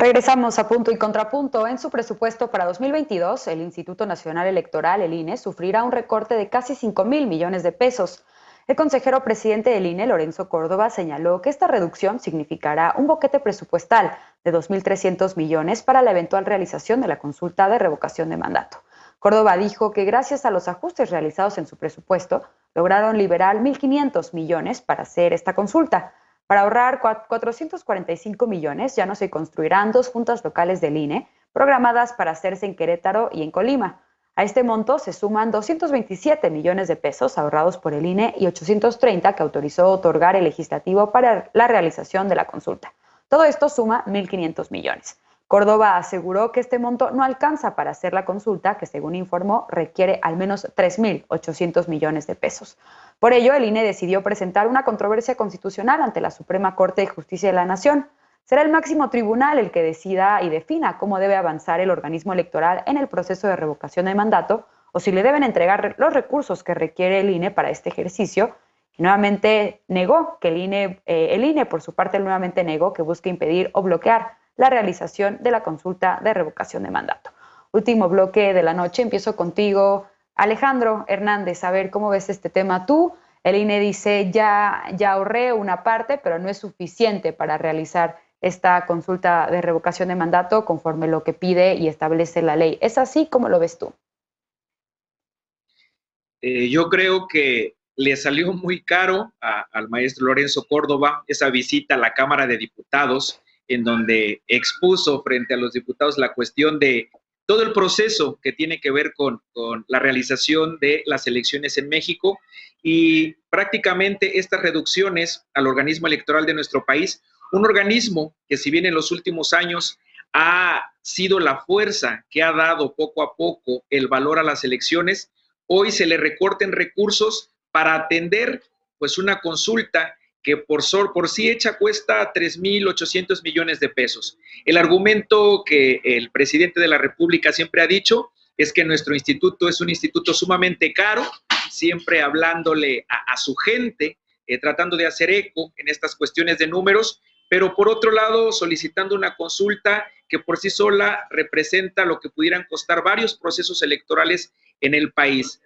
Regresamos a Punto y Contrapunto. En su presupuesto para 2022, el Instituto Nacional Electoral, el INE, sufrirá un recorte de casi 5,000 millones de pesos. El consejero presidente del INE, Lorenzo Córdoba, señaló que esta reducción significará un boquete presupuestal de 2.300 millones para la eventual realización de la consulta de revocación de mandato. Córdoba dijo que gracias a los ajustes realizados en su presupuesto, lograron liberar 1.500 millones para hacer esta consulta. Para ahorrar 445 millones, ya no se construirán 2 juntas locales del INE, programadas para hacerse en Querétaro y en Colima. A este monto se suman 227 millones de pesos ahorrados por el INE y 830 que autorizó otorgar el legislativo para la realización de la consulta. Todo esto suma 1.500 millones. Córdoba aseguró que este monto no alcanza para hacer la consulta, que según informó requiere al menos 3.800 millones de pesos. Por ello, el INE decidió presentar una controversia constitucional ante la Suprema Corte de Justicia de la Nación. Será el máximo tribunal el que decida y defina cómo debe avanzar el organismo electoral en el proceso de revocación de mandato o si le deben entregar los recursos que requiere el INE para este ejercicio. Y nuevamente negó que el INE por su parte nuevamente negó que busque impedir o bloquear la realización de la consulta de revocación de mandato. Último bloque de la noche, empiezo contigo, Alejandro Hernández, a ver cómo ves este tema tú. El INE dice ya ahorré una parte, pero no es suficiente para realizar esta consulta de revocación de mandato conforme lo que pide y establece la ley. ¿Es así? ¿Cómo lo ves tú? Yo creo que le salió muy caro al maestro Lorenzo Córdoba esa visita a la Cámara de Diputados, en donde expuso frente a los diputados la cuestión de todo el proceso que tiene que ver con la realización de las elecciones en México y prácticamente estas reducciones al organismo electoral de nuestro país, un organismo que si bien en los últimos años ha sido la fuerza que ha dado poco a poco el valor a las elecciones, hoy se le recorten recursos para atender pues una consulta que por sí hecha cuesta 3.800 millones de pesos. El argumento que el presidente de la República siempre ha dicho es que nuestro instituto es un instituto sumamente caro, siempre hablándole a su gente, tratando de hacer eco en estas cuestiones de números, pero por otro lado solicitando una consulta que por sí sola representa lo que pudieran costar varios procesos electorales en el país.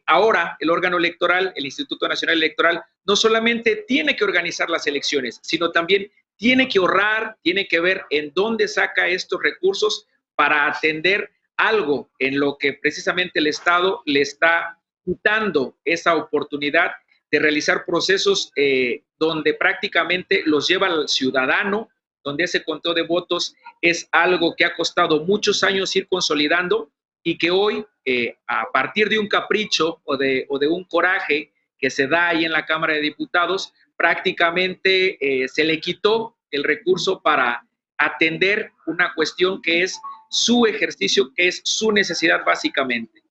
Ahora el órgano electoral, el Instituto Nacional Electoral, no solamente tiene que organizar las elecciones, sino también tiene que ahorrar, tiene que ver en dónde saca estos recursos para atender algo en lo que precisamente el Estado le está quitando esa oportunidad de realizar procesos donde prácticamente los lleva al ciudadano, donde ese conteo de votos es algo que ha costado muchos años ir consolidando y que hoy, a partir de un capricho o de un coraje que se da ahí en la Cámara de Diputados, prácticamente se le quitó el recurso para atender una cuestión que es su ejercicio, que es su necesidad básicamente.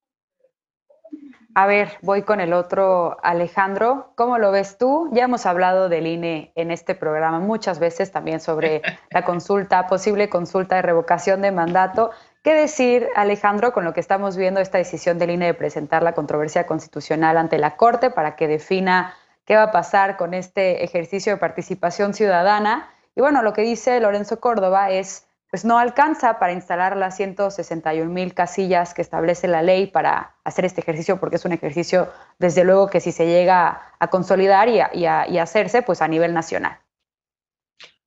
A ver, voy con el otro, Alejandro. ¿Cómo lo ves tú? Ya hemos hablado del INE en este programa muchas veces también sobre la posible consulta de revocación de mandato. ¿Qué decir, Alejandro, con lo que estamos viendo, esta decisión del INE de presentar la controversia constitucional ante la Corte para que defina qué va a pasar con este ejercicio de participación ciudadana? Y bueno, lo que dice Lorenzo Córdoba es, pues no alcanza para instalar las 161,000 casillas que establece la ley para hacer este ejercicio, porque es un ejercicio, desde luego, que si se llega a consolidar y a hacerse, pues a nivel nacional.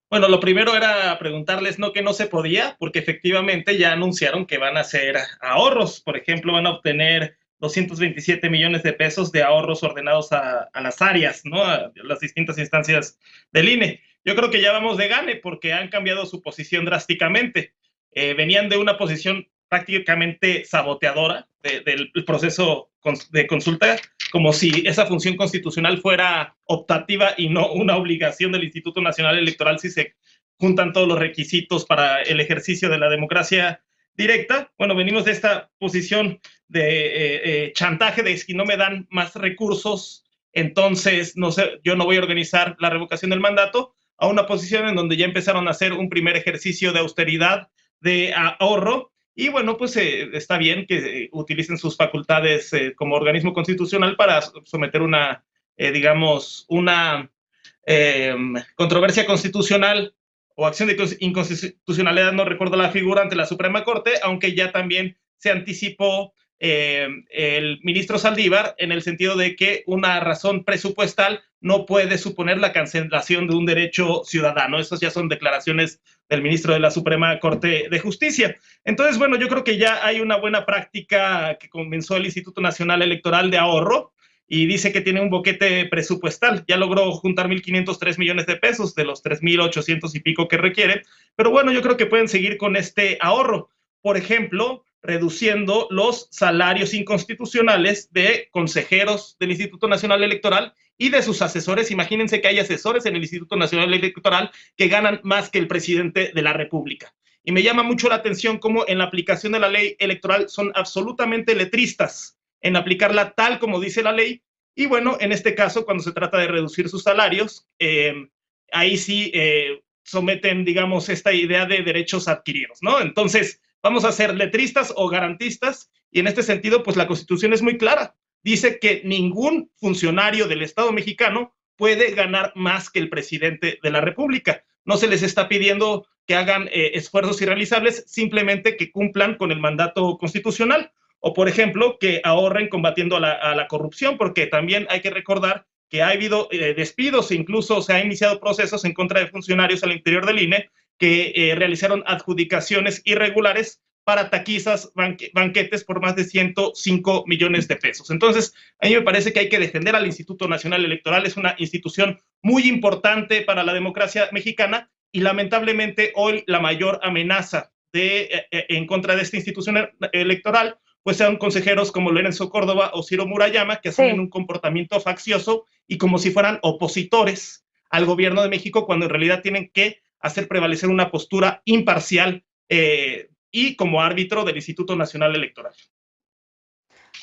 Bueno, lo primero era preguntarles que no se podía, porque efectivamente ya anunciaron que van a hacer ahorros. Por ejemplo, van a obtener 227 millones de pesos de ahorros ordenados a las áreas, ¿no? A las distintas instancias del INE. Yo creo que ya vamos de gane porque han cambiado su posición drásticamente. Venían de una posición prácticamente saboteadora del proceso de consulta, como si esa función constitucional fuera optativa y no una obligación del Instituto Nacional Electoral si se juntan todos los requisitos para el ejercicio de la democracia directa. Bueno, venimos de esta posición de chantaje de si no me dan más recursos, entonces no sé, yo no voy a organizar la revocación del mandato, a una posición en donde ya empezaron a hacer un primer ejercicio de austeridad, de ahorro, y bueno, pues está bien que utilicen sus facultades como organismo constitucional para someter una, digamos, una controversia constitucional o acción de inconstitucionalidad, no recuerdo la figura, ante la Suprema Corte, aunque ya también se anticipó el ministro Saldívar en el sentido de que una razón presupuestal no puede suponer la cancelación de un derecho ciudadano. Estas ya son declaraciones del ministro de la Suprema Corte de Justicia. Entonces, bueno, yo creo que ya hay una buena práctica que comenzó el Instituto Nacional Electoral de ahorro, y dice que tiene un boquete presupuestal. Ya logró juntar 1.503 millones de pesos de los 3.800 y pico que requiere. Pero bueno, yo creo que pueden seguir con este ahorro. Por ejemplo, reduciendo los salarios inconstitucionales de consejeros del Instituto Nacional Electoral y de sus asesores. Imagínense que hay asesores en el Instituto Nacional Electoral que ganan más que el presidente de la República. Y me llama mucho la atención cómo en la aplicación de la ley electoral son absolutamente letristas en aplicarla tal como dice la ley. Y bueno, en este caso, cuando se trata de reducir sus salarios, ahí sí someten, digamos, esta idea de derechos adquiridos, ¿no? Entonces, vamos a ser letristas o garantistas, y en este sentido, pues la Constitución es muy clara. Dice que ningún funcionario del Estado mexicano puede ganar más que el presidente de la República. No se les está pidiendo que hagan esfuerzos irrealizables, simplemente que cumplan con el mandato constitucional. O, por ejemplo, que ahorren combatiendo a la corrupción, porque también hay que recordar que ha habido despidos e incluso se han iniciado procesos en contra de funcionarios al interior del INE que realizaron adjudicaciones irregulares para taquizas, banquetes por más de 105 millones de pesos. Entonces, a mí me parece que hay que defender al Instituto Nacional Electoral. Es una institución muy importante para la democracia mexicana, y lamentablemente hoy la mayor amenaza en contra de esta institución electoral pues sean consejeros como Lorenzo Córdoba o Ciro Murayama, que asumen un comportamiento faccioso y como si fueran opositores al gobierno de México, cuando en realidad tienen que hacer prevalecer una postura imparcial y como árbitro del Instituto Nacional Electoral.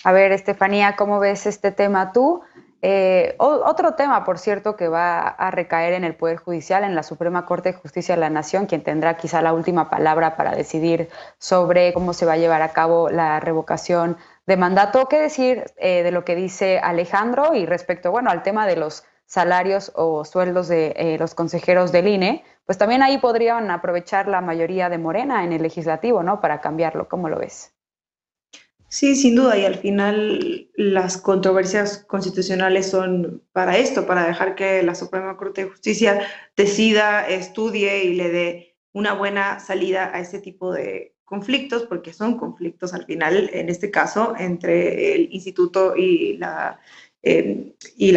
A ver, Estefanía, ¿cómo ves este tema tú? Otro tema, por cierto, que va a recaer en el Poder Judicial, en la Suprema Corte de Justicia de la Nación, quien tendrá quizá la última palabra para decidir sobre cómo se va a llevar a cabo la revocación de mandato. ¿Qué decir de lo que dice Alejandro y respecto, bueno, al tema de los salarios o sueldos de los consejeros del INE? Pues también ahí podrían aprovechar la mayoría de Morena en el legislativo, ¿no?, para cambiarlo. ¿Cómo lo ves? Sí, sin duda, y al final las controversias constitucionales son para esto, para dejar que la Suprema Corte de Justicia decida, estudie y le dé una buena salida a este tipo de conflictos, porque son conflictos al final, en este caso, entre el instituto y la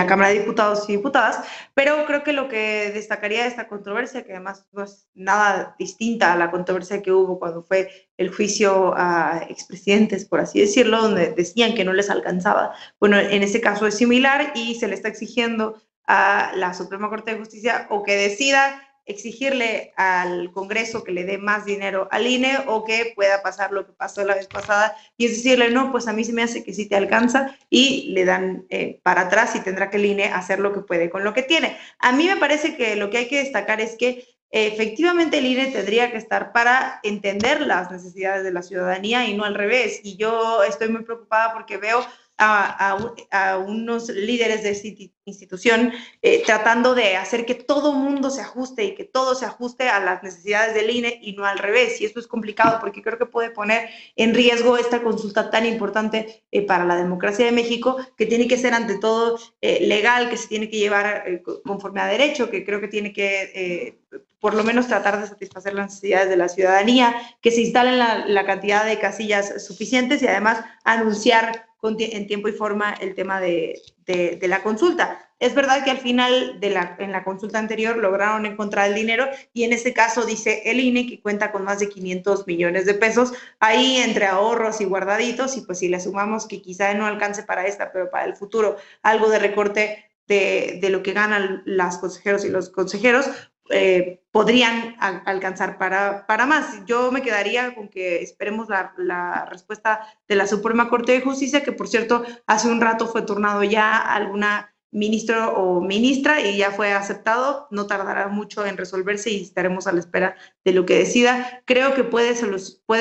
Cámara de Diputados y Diputadas. Pero creo que lo que destacaría de esta controversia, que además no es nada distinta a la controversia que hubo cuando fue el juicio a expresidentes, por así decirlo, donde decían que no les alcanzaba. Bueno, en este caso es similar y se le está exigiendo a la Suprema Corte de Justicia o que decida exigirle al Congreso que le dé más dinero al INE, o que pueda pasar lo que pasó la vez pasada y es decirle, no, pues a mí se me hace que sí te alcanza, y le dan para atrás y tendrá que el INE hacer lo que puede con lo que tiene. A mí me parece que lo que hay que destacar es que efectivamente el INE tendría que estar para entender las necesidades de la ciudadanía y no al revés, y yo estoy muy preocupada porque veo a unos líderes de esta institución tratando de hacer que todo mundo se ajuste y que todo se ajuste a las necesidades del INE y no al revés. Y esto es complicado porque creo que puede poner en riesgo esta consulta tan importante para la democracia de México, que tiene que ser ante todo legal, que se tiene que llevar conforme a derecho, que creo que tiene que por lo menos tratar de satisfacer las necesidades de la ciudadanía, que se instalen la cantidad de casillas suficientes y además anunciar en tiempo y forma el tema de la consulta. Es verdad que al final en la consulta anterior lograron encontrar el dinero, y en este caso dice el INE que cuenta con más de 500 millones de pesos ahí entre ahorros y guardaditos, y pues si le sumamos que quizá no alcance para esta, pero para el futuro algo de recorte de lo que ganan las consejeros y los consejeros, podrían alcanzar para más. Yo me quedaría con que esperemos la respuesta de la Suprema Corte de Justicia, que por cierto hace un rato fue turnado ya a alguna ministro o ministra y ya fue aceptado. No tardará mucho en resolverse y estaremos a la espera de lo que decida. Creo que puede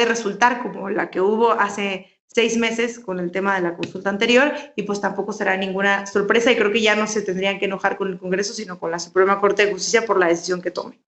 resultar como la que hubo hace 6 meses con el tema de la consulta anterior, y pues tampoco será ninguna sorpresa, y creo que ya no se tendrían que enojar con el Congreso, sino con la Suprema Corte de Justicia por la decisión que tome.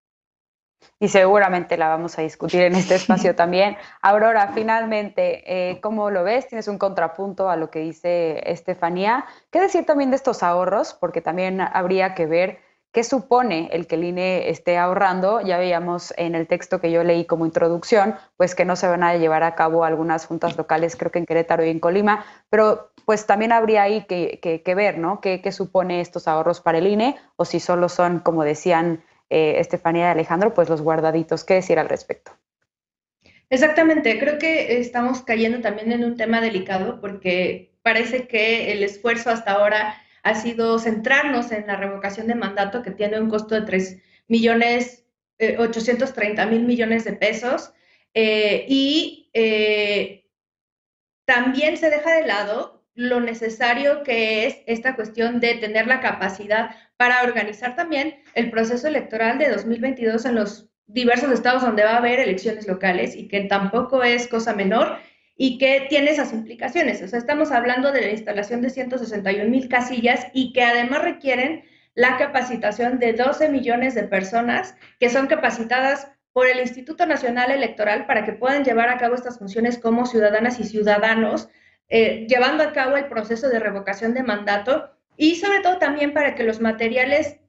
Y seguramente la vamos a discutir en este espacio también. Aurora, finalmente, ¿cómo lo ves? Tienes un contrapunto a lo que dice Estefanía. ¿Qué decir también de estos ahorros? Porque también habría que ver qué supone el que el INE esté ahorrando. Ya veíamos en el texto que yo leí como introducción, pues que no se van a llevar a cabo algunas juntas locales, creo que en Querétaro y en Colima, pero pues también habría ahí que ver, ¿no? ¿Qué supone estos ahorros para el INE? O si solo son, como decían Estefanía y Alejandro, pues los guardaditos. ¿Qué decir al respecto? Exactamente, creo que estamos cayendo también en un tema delicado porque parece que el esfuerzo hasta ahora ha sido centrarnos en la revocación de mandato que tiene un costo de 3.830.000 millones de pesos y también se deja de lado lo necesario que es esta cuestión de tener la capacidad para organizar también el proceso electoral de 2022 en los diversos estados donde va a haber elecciones locales y que tampoco es cosa menor y que tiene esas implicaciones. O sea, estamos hablando de la instalación de 161.000 casillas y que además requieren la capacitación de 12 millones de personas que son capacitadas por el Instituto Nacional Electoral para que puedan llevar a cabo estas funciones como ciudadanas y ciudadanos, llevando a cabo el proceso de revocación de mandato y sobre todo también para que los materiales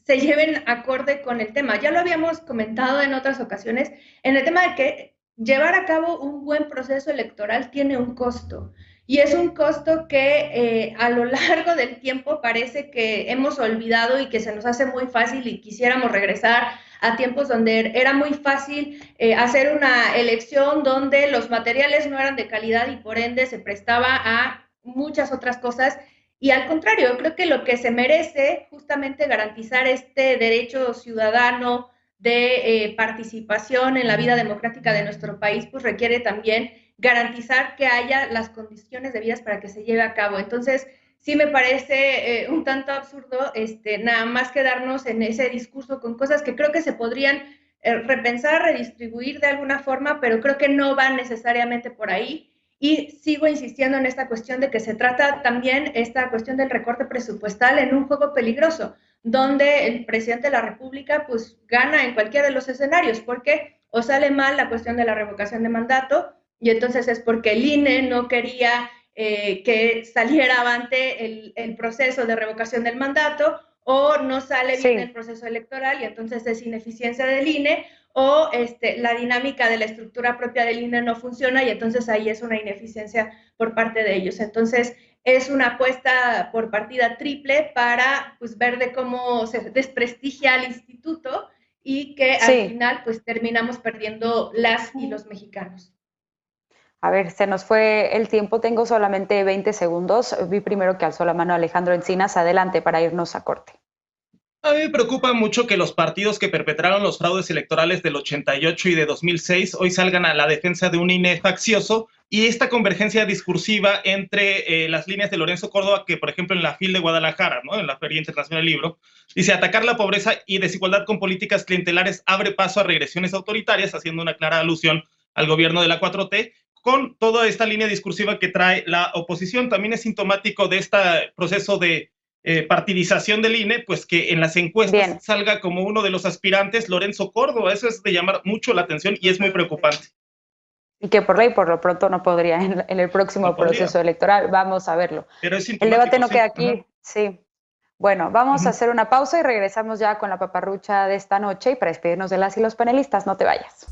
se lleven acorde con el tema. Ya lo habíamos comentado en otras ocasiones, en el tema de que llevar a cabo un buen proceso electoral tiene un costo. Y es un costo que a lo largo del tiempo parece que hemos olvidado y que se nos hace muy fácil y quisiéramos regresar a tiempos donde era muy fácil hacer una elección donde los materiales no eran de calidad y por ende se prestaba a muchas otras cosas. Y al contrario, creo que lo que se merece justamente garantizar este derecho ciudadano de participación en la vida democrática de nuestro país, pues requiere también garantizar que haya las condiciones debidas para que se lleve a cabo. Entonces, sí me parece un tanto absurdo nada más quedarnos en ese discurso con cosas que creo que se podrían repensar, redistribuir de alguna forma, pero creo que no van necesariamente por ahí. Y sigo insistiendo en esta cuestión de que se trata también esta cuestión del recorte presupuestal en un juego peligroso, donde el presidente de la República pues gana en cualquiera de los escenarios, porque o sale mal la cuestión de la revocación de mandato, y entonces es porque el INE no quería que saliera avante el proceso de revocación del mandato, o no sale bien el proceso electoral y entonces es ineficiencia del INE, o la dinámica de la estructura propia del INE no funciona y entonces ahí es una ineficiencia por parte de ellos. Entonces es una apuesta por partida triple para pues, ver de cómo se desprestigia al instituto y que al final pues terminamos perdiendo las y los mexicanos. A ver, se nos fue el tiempo, tengo solamente 20 segundos. Vi primero que alzó la mano Alejandro Encinas. Adelante para irnos a corte. A mí me preocupa mucho que los partidos que perpetraron los fraudes electorales del 88 y de 2006 hoy salgan a la defensa de un INE faccioso y esta convergencia discursiva entre las líneas de Lorenzo Córdoba, que por ejemplo en la FIL de Guadalajara, ¿no? En la Feria Internacional del Libro, dice atacar la pobreza y desigualdad con políticas clientelares abre paso a regresiones autoritarias, haciendo una clara alusión al gobierno de la 4T, con toda esta línea discursiva que trae la oposición. También es sintomático de este proceso de partidización del INE, pues que en las encuestas salga como uno de los aspirantes Lorenzo Córdoba. Eso es de llamar mucho la atención y es muy preocupante. Y que por ley, por lo pronto, no podría en el próximo proceso electoral. Vamos a verlo. Pero es el debate no queda aquí. Sí. Bueno, vamos a hacer una pausa y regresamos ya con la paparrucha de esta noche y para despedirnos de las y los panelistas. No te vayas.